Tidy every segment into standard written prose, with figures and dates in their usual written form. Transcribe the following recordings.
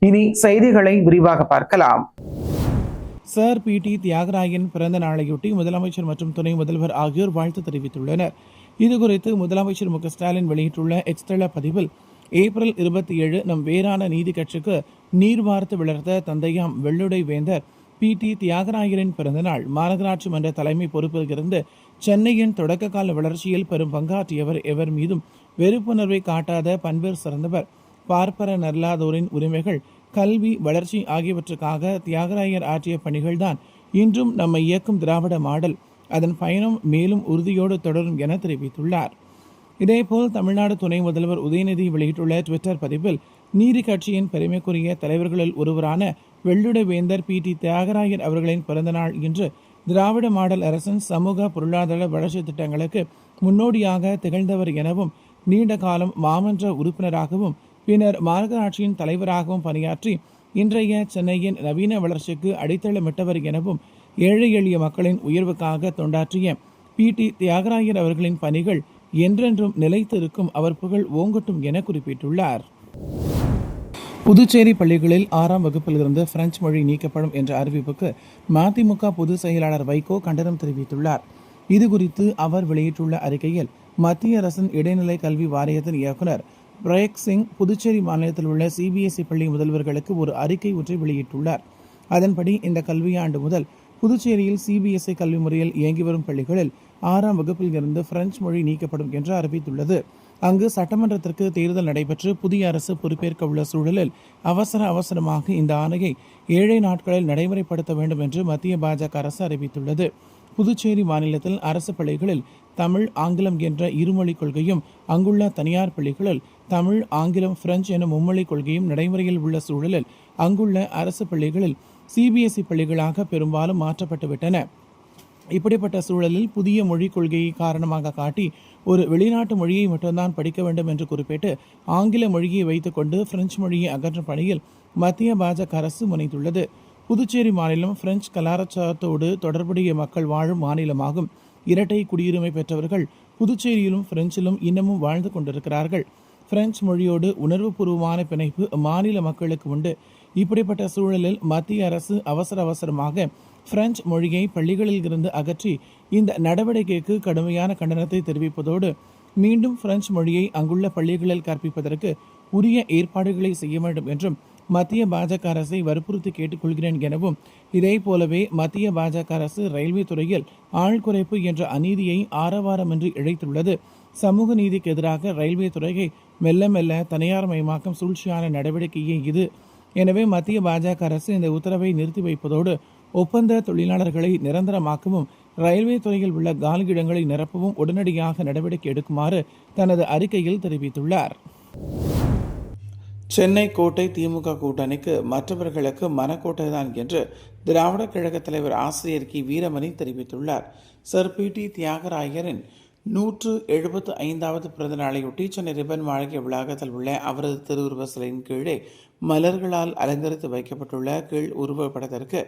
இனி செய்திகளை விரிவாக பார்க்கலாம். Sir PT. தியாகராயன் பிறந்த நாளையொட்டி முதலமைச்சர் மற்றும் துணை முதல்வர் ஆகியோர் வாழ்த்து தெரிவித்துள்ளனர். இதுகுறித்து முதலமைச்சர் மு.க.ஸ்டாலின் வெளியிட்டுள்ள எக்ஸ்தல பதிவில், ஏப்ரல் 27 நம் வேரான நீதி கட்சிக்கு நீர் வார்த்து வளர்த்த தந்தையாம் வெள்ளுடை வேந்தர் பி.டி. தியாகராயரின் பிறந்தநாள். மாநகராட்சி மன்ற தலைமை பொறுப்பில் இருந்து சென்னையின் தொடக்க கால வளர்ச்சியில் பெரும் பங்காற்றியவர். எவர் மீதும் வெறுப்புணர்வை காட்டாத பண்பேர் சிறந்தவர். பார்ப்பர நல்லாதோரின் உரிமைகள், கல்வி, வளர்ச்சி ஆகியவற்றுக்காக தியாகராயர் ஆற்றிய பணிகள்தான் இன்றும் நம்மை இயக்கும் திராவிட மாடல். அதன் பயணம் மேலும் உறுதியோடு தொடரும் என தெரிவித்துள்ளார். இதேபோல் தமிழ்நாடு துணை முதல்வர் உதயநிதி வெளியிட்டுள்ள ட்விட்டர் பதிவில், நீதி கட்சியின் பெருமைக்குரிய தலைவர்களில் ஒருவரான வெள்ளுடை வேந்தர் பி.டி. தியாகராயர் அவர்களின் பிறந்தநாள் இன்று. திராவிட மாடல் அரசின் சமூக பொருளாதார வளர்ச்சி திட்டங்களுக்கு முன்னோடியாக திகழ்ந்தவர் எனவும், நீண்ட காலம் மாமன்ற உறுப்பினராகவும் பின்னர் மாநகராட்சியின் தலைவராகவும் பணியாற்றி இன்றைய சென்னையின் நவீன வளர்ச்சிக்கு அடித்தளமிட்டவர் எனவும், ஏழை எளிய மக்களின் உயர்வுக்காக தொண்டாற்றிய பி.டி. தியாகராயர் அவர்களின் பணிகள் என்றென்றும் நிலைத்திருக்கும், அவர் புகழ் ஓங்கட்டும் என குறிப்பிட்டுள்ளார். புதுச்சேரி பள்ளிகளில் 6ஆம் வகுப்பிலிருந்து பிரெஞ்சு மொழி நீக்கப்படும் என்ற அறிவிப்புக்கு மதிமுக பொதுச் செயலாளர் வைகோ கண்டனம் தெரிவித்துள்ளார். இதுகுறித்து அவர் வெளியிட்டுள்ள அறிக்கையில், மத்திய அரசின் இடைநிலை கல்வி வாரியத்தின் இயக்குநர் பிரேக் சிங் புதுச்சேரி மாநிலத்தில் உள்ள சிபிஎஸ்இ பள்ளி முதல்வர்களுக்கு ஒரு அறிக்கை ஒன்றை வெளியிட்டுள்ளார். அதன்படி இந்த கல்வியாண்டு முதல் புதுச்சேரியில் சிபிஎஸ்இ கல்வி முறையில் இயங்கி வரும் பள்ளிகளில் 6ஆம் வகுப்பில் இருந்து பிரெஞ்சு மொழி நீக்கப்படும் என்று அறிவித்துள்ளது. அங்கு சட்டமன்றத்திற்கு தேர்தல் நடைபெற்று புதிய அரசு பொறுப்பேற்க உள்ள சூழலில் அவசரமாக இந்த ஆணையை 7 நாட்களில் நடைமுறைப்படுத்த வேண்டும் என்று மத்திய பாஜக அரசு அறிவித்துள்ளது. புதுச்சேரி மாநிலத்தில் அரசு பள்ளிகளில் தமிழ், ஆங்கிலம் என்ற இருமொழிக் கொள்கையும், அங்குள்ள தனியார் பள்ளிகளில் தமிழ், ஆங்கிலம், பிரெஞ்சு என மும்மொழிக் கொள்கையும் நடைமுறையில் உள்ள சூழலில் அங்குள்ள அரசு பள்ளிகளில் சிபிஎஸ்இ பள்ளிகளாக பெரும்பாலும் மாற்றப்பட்டுவிட்டன. இப்படிப்பட்ட சூழலில் புதிய மொழிக் கொள்கையை காரணமாக காட்டி ஒரு வெளிநாட்டு மொழியை மட்டும்தான் படிக்க வேண்டும் என்று குறிப்பிட்டு ஆங்கில மொழியை வைத்துக்கொண்டு பிரெஞ்சு மொழியை அகற்றும் பணியில் மத்திய பாஜக அரசு முனைந்துள்ளது. புதுச்சேரி மாநிலம் பிரெஞ்சு கலாச்சாரத்தோடு தொடர்புடைய மக்கள் வாழும் மாநிலமாகும். இரட்டை குடியுரிமை பெற்றவர்கள் புதுச்சேரியிலும் பிரெஞ்சிலும் இன்னமும் வாழ்ந்து கொண்டிருக்கிறார்கள். பிரெஞ்சு மொழியோடு உணர்வுபூர்வமான பிணைப்பு மாநில மக்களுக்கு உண்டு. இப்படிப்பட்ட சூழலில் மத்திய அரசு அவசரமாக பிரெஞ்சு மொழியை பள்ளிகளில் இருந்து அகற்றி இந்த நடவடிக்கைக்கு கடுமையான கண்டனத்தை தெரிவிப்பதோடு, மீண்டும் பிரெஞ்சு மொழியை அங்குள்ள பள்ளிகளில் கற்பிப்பதற்கு உரிய ஏற்பாடுகளை செய்ய வேண்டும் என்றும் மத்திய பாஜக அரசை வற்புறுத்தி கேட்டுக்கொள்கிறேன் எனவும், இதே போலவே மத்திய பாஜக அரசு ரயில்வே துறையில் ஆள் குறைப்பு என்ற அநீதியை ஆரவாரமின்றி இழைத்துள்ளது. சமூக நீதிக்கு எதிராக ரயில்வே துறையை மெல்ல தனியார்மயமாக்கும் சூழ்ச்சியான நடவடிக்கையே இது. எனவே மத்திய பாஜக அரசு இந்த உத்தரவை நிறுத்தி வைப்பதோடு, ஒப்பந்த தொழிலாளர்களை நிரந்தரமாக்கவும், ரயில்வே துறையில் உள்ள காலியிடங்களை நிரப்பவும் உடனடியாக நடவடிக்கை எடுக்குமாறு தனது அறிக்கையில் தெரிவித்துள்ளார். சென்னை கோட்டை திமுக கூட்டணிக்கு மற்றவர்களுக்கு மனக்கோட்டைதான் என்று திராவிட கழக தலைவர் ஆசிரியர் கி. வீரமணி தெரிவித்துள்ளார். Sir PT. தியாகராயரின் 175வது பிறந்த நாளையொட்டி சென்னை ரிப்பன் மாளிகை வளாகத்தில் உள்ள அவரது திருவுருவ சிலையின் கீழே மலர்களால் அலங்கரித்து வைக்கப்பட்டுள்ள கீழ் உருவப்படத்திற்கு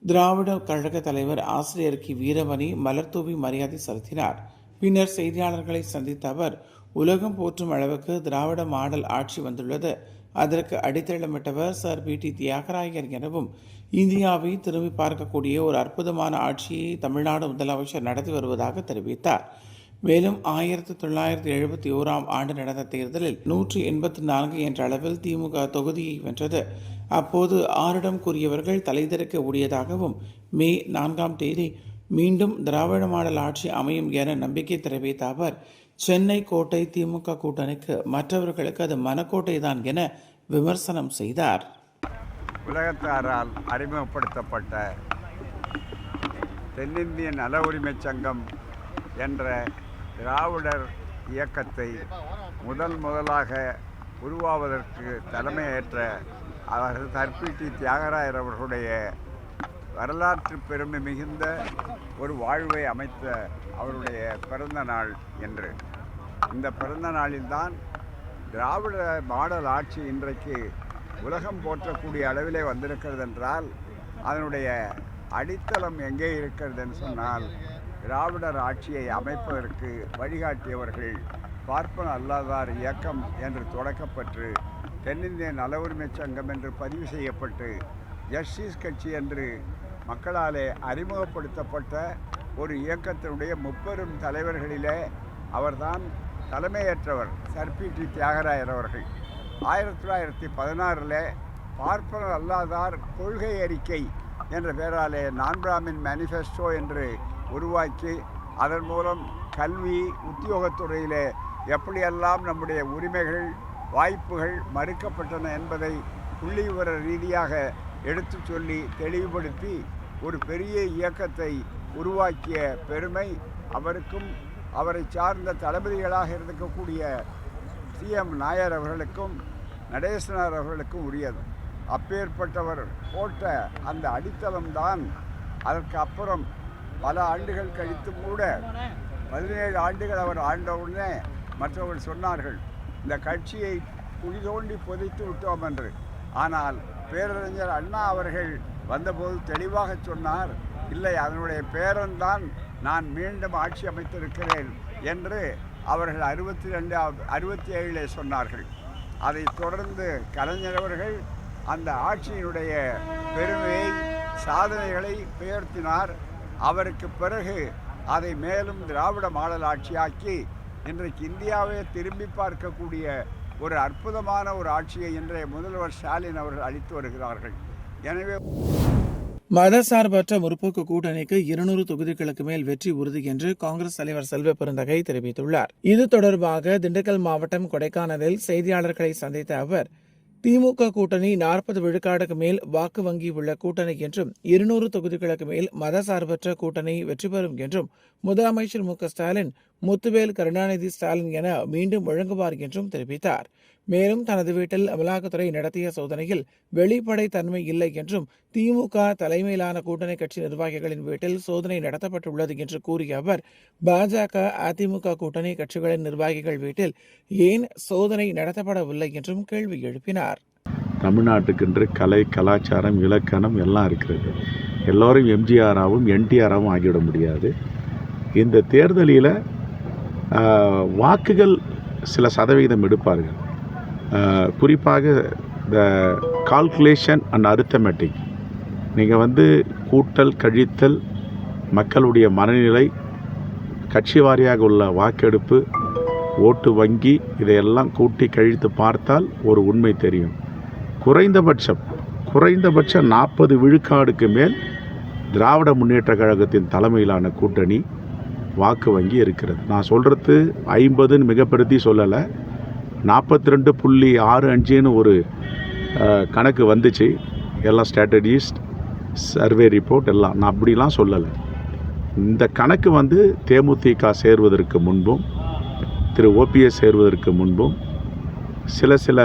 திராவிட கழக தலைவர் ஆசிரியர் கி. வீரமணி மலர்தூவி மரியாதை செலுத்தினார். பின்னர் செய்தியாளர்களை சந்தித்த அவர், உலகம் போற்றும் அளவுக்கு திராவிட மாடல் ஆட்சி வந்துள்ளது. அதற்கு அடித்தளமிட்டவர் சர் பி.டி. தியாகராயர் எனவும், இந்தியாவை திரும்பி பார்க்கக்கூடிய ஒரு அற்புதமான ஆட்சியை தமிழ்நாடு முதலமைச்சர் நடத்தி வருவதாக தெரிவித்தார். மேலும் 1971ஆம் ஆண்டு நடந்த தேர்தலில் 184 என்ற அளவில் திமுக தொகுதியை வென்றது. அப்போது ஆரிடம் கூறியவர்கள் தலைதிறக்க ஓடியதாகவும், மே 4ஆம் தேதி மீண்டும் திராவிட மாடல் ஆட்சி அமையும் என நம்பிக்கை தெரிவித்த அவர், சென்னை கோட்டை திமுக கூட்டணிக்கு மற்றவர்களுக்கு அது மனக்கோட்டை தான் என விமர்சனம் செய்தார். உலகத்தாரால் அறிமுகப்படுத்தப்பட்ட தென்னிந்திய நல உரிமை சங்கம் என்ற திராவிடர் இயக்கத்தை முதலாக உருவாவதற்கு தலைமையேற்ற சர் பி.டி. தியாகராயர் அவர்களுடைய வரலாற்று பெருமை மிகுந்த ஒரு வாழ்வை அமைத்த அவருடைய பிறந்த நாள் என்று. இந்த பிறந்த நாளில்தான் திராவிட மாடல் ஆட்சி இன்றைக்கு உலகம் போற்றக்கூடிய அளவிலே வந்திருக்கிறது என்றால், அதனுடைய அடித்தளம் எங்கே இருக்கிறதுன்னு சொன்னால், திராவிடர் ஆட்சியை அமைப்பதற்கு வழிகாட்டியவர்கள் பார்ப்பன அல்லாதார் இயக்கம் என்று தொடக்கப்பட்டு தென்னிந்திய நல உரிமை சங்கம் என்று பதிவு செய்யப்பட்டு ஜஸ்டிஸ் கட்சி என்று மக்களாலே அறிமுகப்படுத்தப்பட்ட ஒரு இயக்கத்தினுடைய முப்பெரும் தலைவர்களிலே அவர்தான் தலைமையேற்றவர் சர்பிடி தியாகராயர் அவர்கள். 1916 பார்ப்பனர் அல்லாதார் கொள்கை அறிக்கை என்ற பெயராலே நான் பிராமின் மேனிஃபெஸ்டோ என்று உருவாக்கி அதன் மூலம் கல்வி உத்தியோகத்துறையிலே எப்படியெல்லாம் நம்முடைய உரிமைகள் வாய்ப்புகள் மறுக்கப்பட்டன என்பதை புள்ளி விவர ரீதியாக எடுத்து சொல்லி தெளிவுபடுத்தி ஒரு பெரிய இயக்கத்தை உருவாக்கிய பெருமை அவருக்கும் அவரை சார்ந்த தளபதிகளாக இருக்கக்கூடிய CM நாயர் அவர்களுக்கும் நடேசனார் அவர்களுக்கும் உரியது. அப்பேற்பட்டவர் போட்ட அந்த அடித்தளம்தான் அதற்கு அப்புறம் பல ஆண்டுகள் கழித்தும் கூட 17 ஆண்டுகள் அவர் ஆண்டவுடனே மற்றவர்கள் சொன்னார்கள் இந்த கட்சியை குழி தோண்டி புதைத்து விட்டோம் என்று. ஆனால் பேரறிஞர் அண்ணா அவர்கள் வந்தபோது தெளிவாக சொன்னார், இல்லை அதனுடைய பேரன்தான் நான் மீண்டும் ஆட்சி அமைத்திருக்கிறேன் என்று அவர்கள் 67 சொன்னார்கள். அதைத் தொடர்ந்து கலைஞர் அவர்கள் அந்த ஆட்சியினுடைய பெருமையை சாதனைகளை பெயர்த்தினார். அவருக்கு பிறகு அதை மேலும் திராவிட மாடல் ஆட்சியாக்கி இன்றைக்கு இந்தியாவை திரும்பி பார்க்கக்கூடிய ஒரு அற்புதமான ஒரு ஆட்சியை இன்றைய முதல்வர் ஸ்டாலின் அவர்கள் அளித்து வருகிறார்கள். எனவே மதசார்பற்ற முற்போக்கு கூட்டணிக்கு 200 தொகுதிகளுக்கு மேல் வெற்றி உறுதி என்று காங்கிரஸ் தலைவர் செல்வ பெருந்தகை தெரிவித்துள்ளார். இது தொடர்பாக திண்டுக்கல் மாவட்டம் கொடைக்கானலில் செய்தியாளர்களை சந்தித்த அவர், திமுக கூட்டணி 40 விழுக்காடுக்கு மேல் வாக்கு வங்கி உள்ள கூட்டணி என்றும் 200 தொகுதிகளுக்கு மேல் மதசார்பற்ற கூட்டணி வெற்றி பெறும் என்றும் முதலமைச்சர் மு க ஸ்டாலின் முத்துவேல் கருணாநிதி ஸ்டாலின் என மீண்டும் வழங்குவார் என்றும் தெரிவித்தார். மேலும் தனது வீட்டில் அமலாக்கத்துறை நடத்திய சோதனையில் வெளிப்படை தன்மை இல்லை என்றும் திமுக தலைமையிலான கூட்டணி கட்சி நிர்வாகிகளின் வீட்டில் சோதனை நடத்தப்பட்டுள்ளது என்று கூறிய அவர், பாஜக அதிமுக கூட்டணி கட்சிகளின் நிர்வாகிகள் வீட்டில் ஏன் சோதனை நடத்தப்படவில்லை என்றும் கேள்வி எழுப்பினார். தமிழ்நாட்டுக்கென்று கலை, கலாச்சாரம், இலக்கணம் எல்லாம் இருக்கிறது. எல்லோரும் எம்ஜிஆராகவும் NTRாகவும் ஆகிவிட முடியாது. இந்த தேர்தலில் வாக்குகள் சில சதவீதம் எடுப்பார்கள். குறிப்பாக த கால்குலேஷன் அண்ட் அரித்தமெட்டிக், நீங்கள் கூட்டல் கழித்தல், மக்களுடைய மனநிலை, கட்சி வாரியாக உள்ள வாக்கெடுப்பு, ஓட்டு வங்கி, இதையெல்லாம் கூட்டி கழித்து பார்த்தால் ஒரு உண்மை தெரியும். குறைந்தபட்சம் 40 விழுக்காடுக்கு மேல் திராவிட முன்னேற்ற கழகத்தின் தலைமையிலான கூட்டணி வாக்கு வங்கி இருக்கிறது. நான் சொல்கிறது 50ன்னு மிகப்படுத்தி சொல்லலை, 42.65ன்னு ஒரு கணக்கு வந்துச்சு. எல்லாம் ஸ்ட்ராட்டஜிஸ்ட் சர்வே ரிப்போர்ட் எல்லாம், நான் அப்படிலாம் சொல்லலை. இந்த கணக்கு தேமுதிக சேர்வதற்கு முன்பும் திரு OPS சேர்வதற்கு முன்பும் சில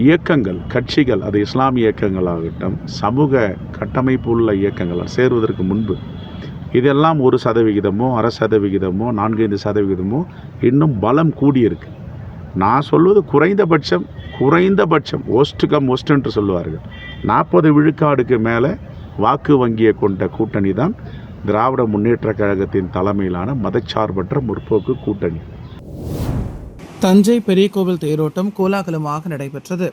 இயக்கங்கள், கட்சிகள், அது இஸ்லாமிய இயக்கங்களாகட்டும், சமூக கட்டமைப்பு உள்ள இயக்கங்கள் சேர்வதற்கு முன்பு இதெல்லாம் 1%, 1/2%, 4-5% இன்னும் பலம் கூடியிருக்கு. நான் சொல்வது குறைந்தபட்சம் ஒஸ்ட் கம் ஒஸ்ட் என்று சொல்லுவார்கள். 40 விழுக்காடுக்கு மேலே வாக்கு வங்கியை கொண்ட கூட்டணி தான் திராவிட முன்னேற்ற கழகத்தின் தலைமையிலான மதச்சார்பற்ற முற்போக்கு கூட்டணி. தஞ்சை பெரிய கோவில் தேரோட்டம் கோலாகலமாக நடைபெற்றது.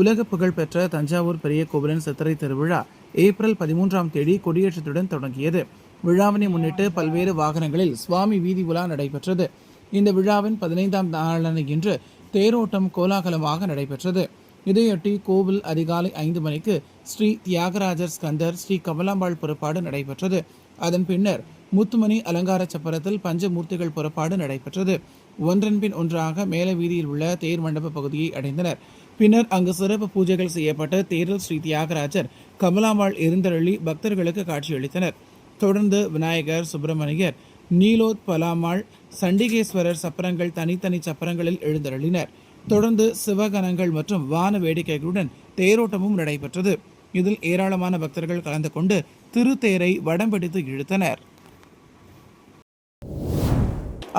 உலக புகழ்பெற்ற தஞ்சாவூர் பெரிய கோவிலின் சித்திரை திருவிழா ஏப்ரல் 13ஆம் தேதி கொடியேற்றத்துடன் தொடங்கியது. விழாவினை முன்னிட்டு பல்வேறு வாகனங்களில் சுவாமி வீதி உலா நடைபெற்றது. இந்த விழாவின் 15ஆம் நாளான இன்று தேரோட்டம் கோலாகலமாக நடைபெற்றது. இதையொட்டி கோவில் அதிகாலை 5 மணிக்கு ஸ்ரீ தியாகராஜர் ஸ்கந்தர், ஸ்ரீ கமலாம்பாள் புறப்பாடு நடைபெற்றது. அதன் பின்னர் முத்துமணி அலங்கார சப்பரத்தில் பஞ்சமூர்த்திகள் புறப்பாடு நடைபெற்றது. ஒன்றன் பின் ஒன்றாக மேல வீதியில் உள்ள தேர் மண்டப பகுதியை அடைந்தனர். பின்னர் அங்கு சிறப்பு பூஜைகள் செய்யப்பட்டு தேரில் ஸ்ரீ தியாகராஜர், கமலாம்பாள் எழுந்தருளி பக்தர்களுக்கு காட்சியளித்தனர். தொடர்ந்து விநாயகர், சுப்பிரமணியர், நீலோத் பலாமாள், சண்டிகேஸ்வரர் சப்பரங்கள் தனித்தனி சப்பரங்களில் எழுந்தருளினர். தொடர்ந்து சிவகணங்கள் மற்றும் வான வேடிக்கைகளுடன் தேரோட்டமும் நடைபெற்றது. இதில் ஏராளமான பக்தர்கள் கலந்து கொண்டு திருத்தேரை வடம் பிடித்து இழுத்தனர்.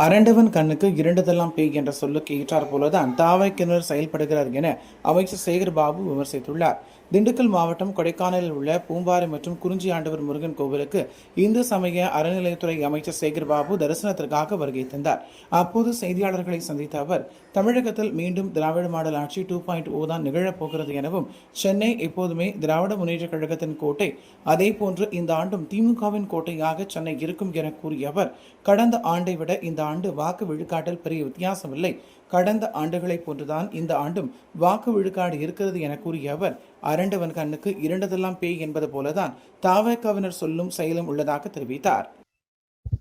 அரண்டவன் கண்ணுக்கு இரண்டுதெல்லாம் பேய் என்ற சொல்லுக்கு ஏற்றார் போலதான் தாவைக்கிணர் செயல்படுகிறார் என அமைச்சர் சேகர் பாபு விமர்சித்துள்ளார். திண்டுக்கல் மாவட்டம் கொடைக்கானலில் உள்ள பூம்பாறை மற்றும் குறிஞ்சி ஆண்டவர் முருகன் கோவிலுக்கு இந்து சமய அறநிலையத்துறை அமைச்சர் சேகர்பாபு தரிசனத்திற்காக வருகை தந்தார். அப்போது செய்தியாளர்களை சந்தித்த அவர், தமிழகத்தில் மீண்டும் திராவிட மாடல் ஆட்சி 2.0 தான் நிகழப்போகிறது எனவும், சென்னை எப்போதுமே திராவிட முன்னேற்றக் கழகத்தின் கோட்டை, அதேபோன்று இந்த ஆண்டும் திமுகவின் கோட்டையாக சென்னை இருக்கும் என கூறிய அவர், கடந்த ஆண்டை விட இந்த ஆண்டு வாக்கு விழுக்காட்டில் பெரிய வித்தியாசமில்லை, கடந்த ஆண்டுகளைப் போன்றுதான் இந்த ஆண்டும் வாக்கு விழுக்காடு இருக்கிறது என கூறிய அவர், அரண்டவன் கண்ணுக்கு இரண்டதெல்லாம் பேய் என்பது போலதான் தவேகவினர் சொல்லும் செயலும் உள்ளதாக தெரிவித்தார்.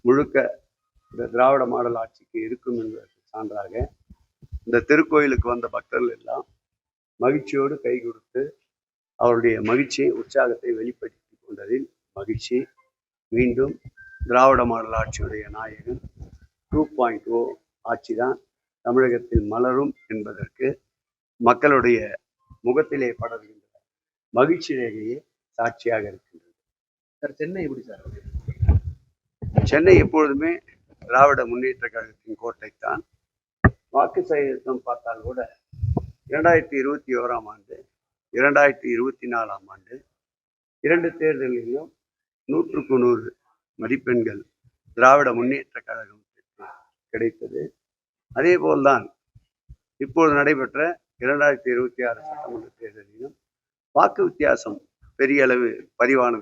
முழுக்க இந்த திராவிட மாடல் ஆட்சிக்கு இருக்கும் என்பதற்கு சான்றாக இந்த திருக்கோயிலுக்கு வந்த பக்தர்கள் எல்லாம் மகிழ்ச்சியோடு கை கொடுத்து அவருடைய மகிழ்ச்சியை, உற்சாகத்தை வெளிப்படுத்தி கொண்டதில் மகிழ்ச்சி. மீண்டும் திராவிட மாடல் ஆட்சியுடைய நாயகன் 2.0 ஆட்சி தான் தமிழகத்தில் மலரும் என்பதற்கு மக்களுடைய முகத்திலே படர்கின்ற மகிழ்ச்சி ரேகையே சாட்சியாக இருக்கின்றது. சார், சென்னை எப்படி சார்? சென்னை எப்பொழுதுமே திராவிட முன்னேற்ற கழகத்தின் கோட்டைத்தான். வாக்கு சதவீதம் பார்த்தால் கூட 2021 ஆண்டு 2024 ஆண்டு 2 தேர்தலிலும் 100க்கு 100 மதிப்பெண்கள் திராவிட முன்னேற்ற கழகத்திற்கு கிடைத்தது. அதே போல்தான் இப்போது நடைபெற்ற 2026 சட்டமன்ற தேர்தலிலும் வாக்கு வித்தியாசம் பெரிய அளவு பதிவான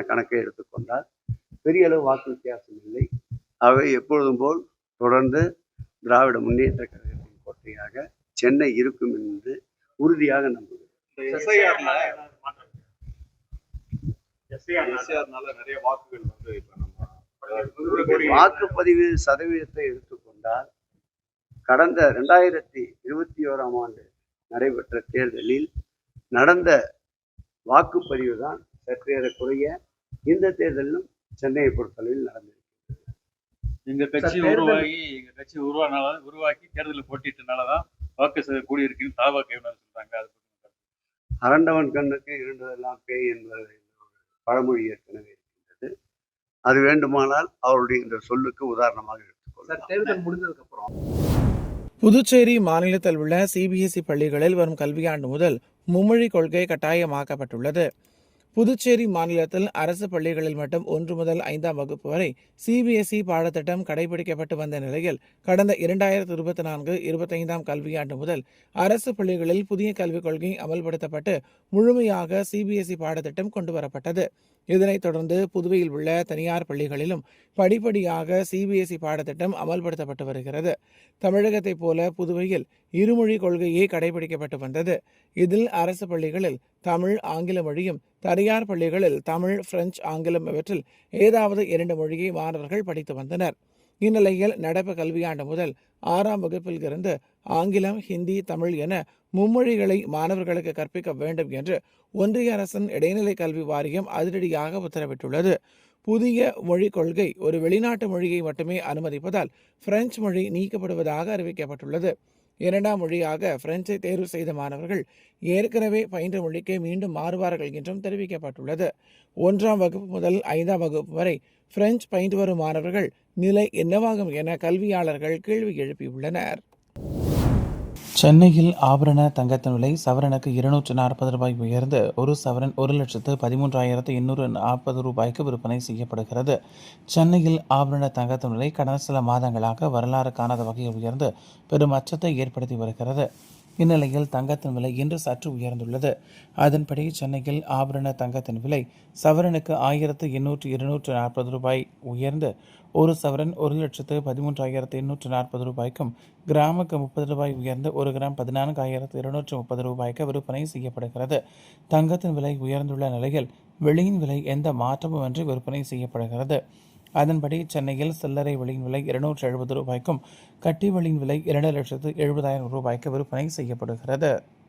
கணக்கை எடுத்துக்கொண்டால் பெரிய அளவு வாக்கு வித்தியாசம் இல்லை. அவை எப்பொழுதும் போல் தொடர்ந்து திராவிட முன்னேற்ற கழகத்தின் கோட்டையாக சென்னை இருக்கும் என்று உறுதியாக நம்புகிறேன். வாக்குப்பதிவு சதவீதத்தை எடுத்துக்கொண்டால் கடந்த 2021 ஆண்டு நடைபெற்ற தேர்தலில் நடந்த வாக்குப்பதிவு தான் சற்றேறக்குறைய இந்த தேர்தலிலும் சென்னையை பொறுத்தளவில் நடந்திருக்கிறது. எங்க கட்சி உருவாக்கி தேர்தலில் போட்டிட்டனாலதான் வாக்கு கூடியிருக்குன்னு தவேகவினர் சொல்றாங்க. அரண்டவன் கண்ணுக்கு இருண்டதெல்லாம் பேய் என்பது பழமொழி ஏற்கனவே இருக்கின்றது. அது வேண்டுமானால் அவருடைய இந்த சொல்லுக்கு உதாரணமாக எடுத்துக்கொள்ளலாம். தேர்தல் முடிந்ததுக்கு அப்புறம் புதுச்சேரி மாநிலத்தில் உள்ள சிபிஎஸ்இ பள்ளிகளில் வரும் கல்வியாண்டு முதல் மும்மொழி கொள்கை கட்டாயமாக்கப்பட்டுள்ளது. புதுச்சேரி மாநிலத்தில் அரசு பள்ளிகளில் மட்டும் 1 முதல் 5ஆம் வகுப்பு வரை சிபிஎஸ்இ பாடத்திட்டம் கடைபிடிக்கப்பட்டு வந்த நிலையில் கடந்த 2024-25ஆம் கல்வியாண்டு முதல் அரசு பள்ளிகளில் புதிய கல்விக் கொள்கை அமல்படுத்தப்பட்டு முழுமையாக சிபிஎஸ்இ பாடத்திட்டம் கொண்டுவரப்பட்டது. இதனைத் தொடர்ந்து புதுவையில் உள்ள தனியார் பள்ளிகளிலும் படிப்படியாக சிபிஎஸ்இ பாடத்திட்டம் அமல்படுத்தப்பட்டு வருகிறது. தமிழகத்தைப் போல புதுவையில் இருமொழி கொள்கையே கடைபிடிக்கப்பட்டு வந்தது. இதில் அரசு பள்ளிகளில் தமிழ், ஆங்கில மொழியும், தனியார் பள்ளிகளில் தமிழ், பிரெஞ்சு, ஆங்கிலம் இவற்றில் ஏதாவது 2 மொழியை மாணவர்கள் படித்து வந்தனர். இந்நிலையில் நடப்பு கல்வியாண்டு முதல் 6ஆம் வகுப்பில் இருந்து ஆங்கிலம், ஹிந்தி, தமிழ் என மும்மொழிகளை மாணவர்களுக்கு கற்பிக்க வேண்டும் என்று ஒன்றிய அரசின் இடைநிலை கல்வி வாரியம் அதிரடியாக உத்தரவிட்டுள்ளது. புதிய மொழிக் கொள்கை ஒரு வெளிநாட்டு மொழியை மட்டுமே அனுமதிப்பதால் பிரெஞ்சு மொழி நீக்கப்படுவதாக அறிவிக்கப்பட்டுள்ளது. 2ஆம் மொழியாக பிரெஞ்சை தேர்வு செய்த மாணவர்கள் ஏற்கனவே பயின்ற மொழிக்கே மீண்டும் மாறுவார்கள் என்றும் தெரிவிக்கப்பட்டுள்ளது. 1ஆம் வகுப்பு முதல் 5ஆம் வகுப்பு வரை பிரெஞ்சு பயின்று வரும் மாணவர்கள் நிலை என்னவாகும் என கல்வியாளர்கள் கேள்வி எழுப்பியுள்ளனர். சென்னையில் ஆபரண தங்கத்தின் விலை சவரனுக்கு 240 ரூபாய் உயர்ந்து ஒரு சவரன் 1,13,840 ரூபாய்க்கு விற்பனை செய்யப்படுகிறது. சென்னையில் ஆபரண தங்கத்தின் விலை கடந்த சில மாதங்களாக வரலாறு காணாத வகையில் உயர்ந்து பெரும் அச்சத்தை ஏற்படுத்தி வருகிறது. இந்நிலையில் தங்கத்தின் விலை இன்று சற்று உயர்ந்துள்ளது. அதன்படி சென்னையில் ஆபரண தங்கத்தின் விலை சவரனுக்கு 1,840 ரூபாய் உயர்ந்து ஒரு சவரன் 1,13,840 ரூபாய்க்கும், கிராமுக்கு 30 ரூபாய் உயர்ந்து 1 கிராம் 14,230 ரூபாய்க்கு விற்பனை செய்யப்படுகிறது. தங்கத்தின் விலை உயர்ந்துள்ள நிலையில் வெள்ளியின் விலை எந்த மாற்றமுமின்றி விற்பனை செய்யப்படுகிறது. அதன்படி சென்னையில் சில்லறை வெள்ளியின் விலை 270 ரூபாய்க்கும், கட்டி வெள்ளியின் விலை 2,70,000 ரூபாய்க்கு விற்பனை செய்யப்படுகிறது.